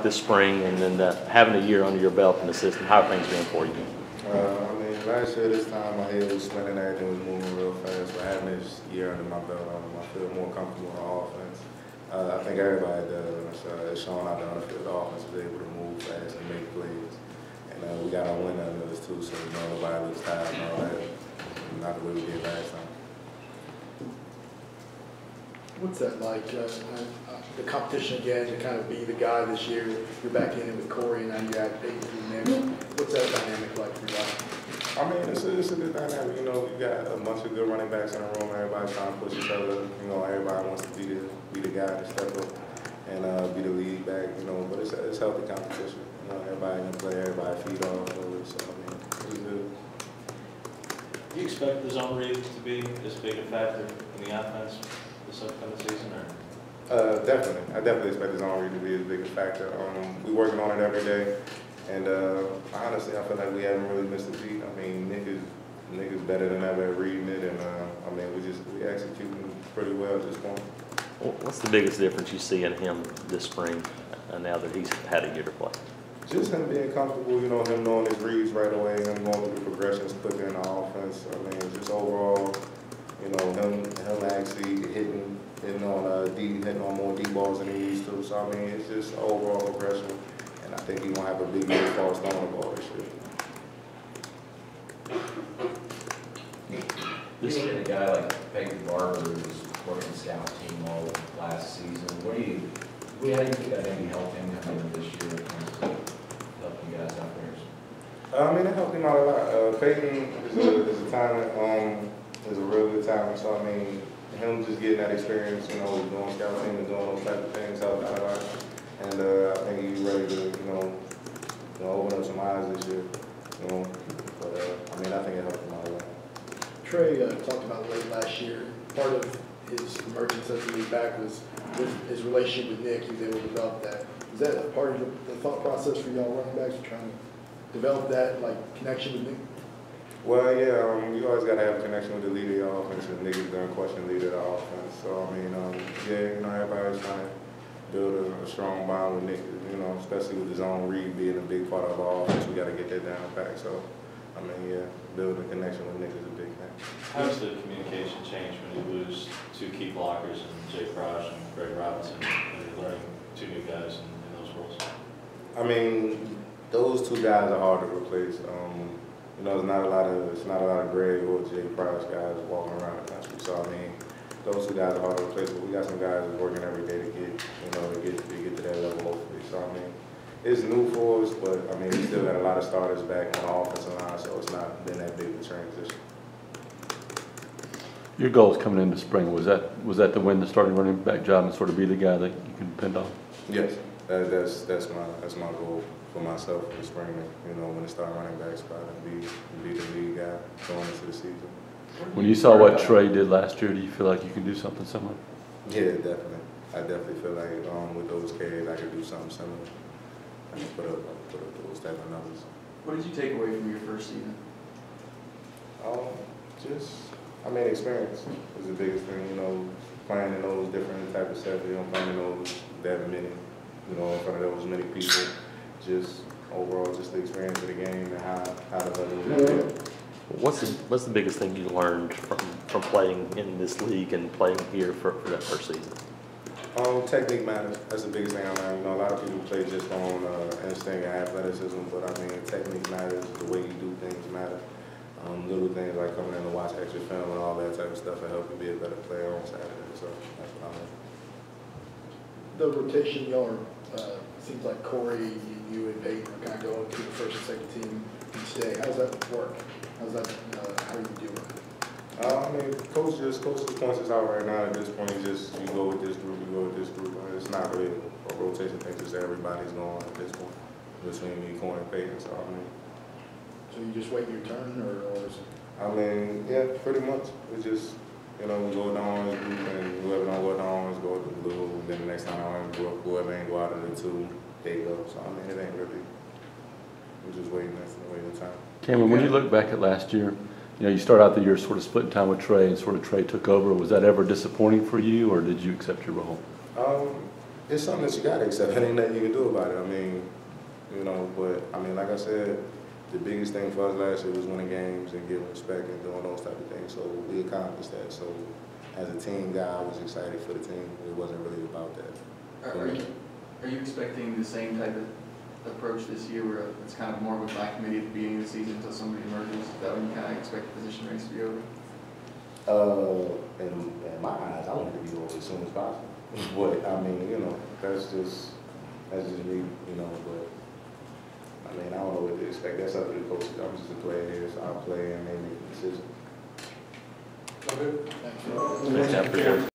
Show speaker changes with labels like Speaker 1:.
Speaker 1: this spring, and then having a year under your belt in the system? How are things been for you?
Speaker 2: I mean, last year this time my head was spinning, everything was moving real fast. But having this year under my belt, I feel more comfortable on offense. I think everybody does. It's showing out there on the field. The offense is able to move fast and make plays. And we got our win under us too, so nobody looks tired and all that. Not the way we did last time.
Speaker 3: What's that like? The competition again to kind of be the guy this year. You're back in it with Corey, and now you have Peyton through Nick. What's that dynamic like for you?
Speaker 2: I mean, it's a good dynamic. You know, you got a bunch of good running backs in the room. Everybody trying to push each other. You know, everybody wants to be the guy to step up and be the lead back. You know, but it's healthy competition. You know, everybody can play. Everybody feed off of it. So I mean, it's good.
Speaker 4: Do you expect the zone read to be as big a factor in the offense this upcoming season, or?
Speaker 2: Definitely. I definitely expect the zone read to be as big a factor. We're working on it every day, and honestly, I feel like we haven't really missed a beat. I mean, Nick is better than ever at reading it, and I mean, we executing pretty well at this point.
Speaker 1: What's the biggest difference you see in him this spring, now that he's had a year to play?
Speaker 2: Just him being comfortable, you know, him knowing his reads right away, him going through the progressions quicker in the offense. I mean, just overall, you know, him actually hitting on hitting on more deep balls than he used to. So I mean, it's just overall progression, and I think he's gonna have a big year as far as throwing the ball this year.
Speaker 5: Being a guy like Peyton Barber who's working scout team all last season, how do you think that maybe helped him come into this year in terms of helping guys out there?
Speaker 2: I mean, it helped him out a lot. Peyton is a talent, is a real good talent. So I mean, him just getting that experience, you know, doing scout team and doing those type of things helped out a lot. And I think he's ready to, you know, open up some eyes this year. You know, but I mean, I think it helped him out a lot.
Speaker 3: Trey talked about late last year. Part of his emergence as the lead back was with his relationship with Nick. He was able to develop that. Is that a part of the thought process for y'all running backs? You're trying to develop that connection with Nick?
Speaker 2: Well, yeah, you always got to have a connection with the leader of your offense, and Nick is the unquestioned leader of the offense. So, I mean, yeah, you know, everybody's trying to build a strong bond with Nick, you know, especially with his own read being a big part of our offense. We got to get that down pat. So, I mean, yeah, building a connection with Nick is a big thing.
Speaker 4: How does the communication change when you lose two key blockers and Jay Frosch and Greg Robinson, and you're learning two new guys in those roles?
Speaker 2: I mean, those two guys are hard to replace. You know, it's not a lot of Greg or Jay Frosch guys walking around the country. So I mean, those two guys are hard to replace. But we got some guys that's working every day to get to that level hopefully. So I mean, it's new for us, but I mean, we still got a lot of starters back on the offensive line, so it's not been that big of a transition.
Speaker 6: Your goals coming into spring, was that to win the starting running back job and sort of be the guy that you can depend on?
Speaker 2: Yes, that's my goal for myself in the spring. You know, when the starting running back spot and be the lead guy going into the season.
Speaker 6: When you saw what Trey did last year, do you feel like you can do something similar?
Speaker 2: Yeah, definitely. I definitely feel like with those carries, I could do something similar. I can put up those type of numbers.
Speaker 7: What did you take away from your first season?
Speaker 2: I mean, experience is the biggest thing, you know, playing in those different type of sets, you know, playing in those that many, you know, in front of those many people. Just overall, just the experience of the game and how the level is.
Speaker 1: What's the biggest thing you learned from playing in this league and playing here for that first season?
Speaker 2: Technique matters. That's the biggest thing I learned. You know, a lot of people play just on instinct and athleticism, but I mean, technique matters. The way you do things matter. Little things like coming in to watch extra film and all that type of stuff will help you be a better player on Saturday. So that's what I learned.
Speaker 3: The rotation, y'all are, seems like Corey, you and Peyton are kind of going to the first and second team each day. How does that work? How are you doing?
Speaker 2: I mean, coach just points us out right now. At this point, you go with this group, you go with this group. It's not really a rotation thing. Just everybody's going at this point between me, Corey, and Peyton. So I mean.
Speaker 3: So you just wait your turn, or is it?
Speaker 2: I mean, yeah, pretty much. It's just, you know, we go down as a group, and whoever don't go down, go with the blue. And then the next time whoever ain't go out of the two, they go. So I mean, it ain't really. We're just waiting the time.
Speaker 6: Cameron, when you look back at last year, you know, you start out the year sort of splitting time with Trey, and sort of Trey took over. Was that ever disappointing for you, or did you accept your role?
Speaker 2: it's something that you gotta accept. There ain't nothing you can do about it. I mean, you know, but I mean, like I said, the biggest thing for us last year was winning games and giving respect and doing those type of things. So we accomplished that. So as a team guy, I was excited for the team. It wasn't really about that.
Speaker 7: Are you expecting the same type of approach this year where it's kind of more of a black committee at the beginning of the season until somebody emerges? Is that when you kind of expect the position race to be over?
Speaker 2: In my eyes, I want it to be over as soon as possible. But I mean, you know, that's just me, you know. But I mean, I don't know what to expect. That's up to the coaches. I'm just a player here, so I'll play and they make the decision.
Speaker 3: Okay. Thank you.
Speaker 1: Thanks, Sam, appreciate it.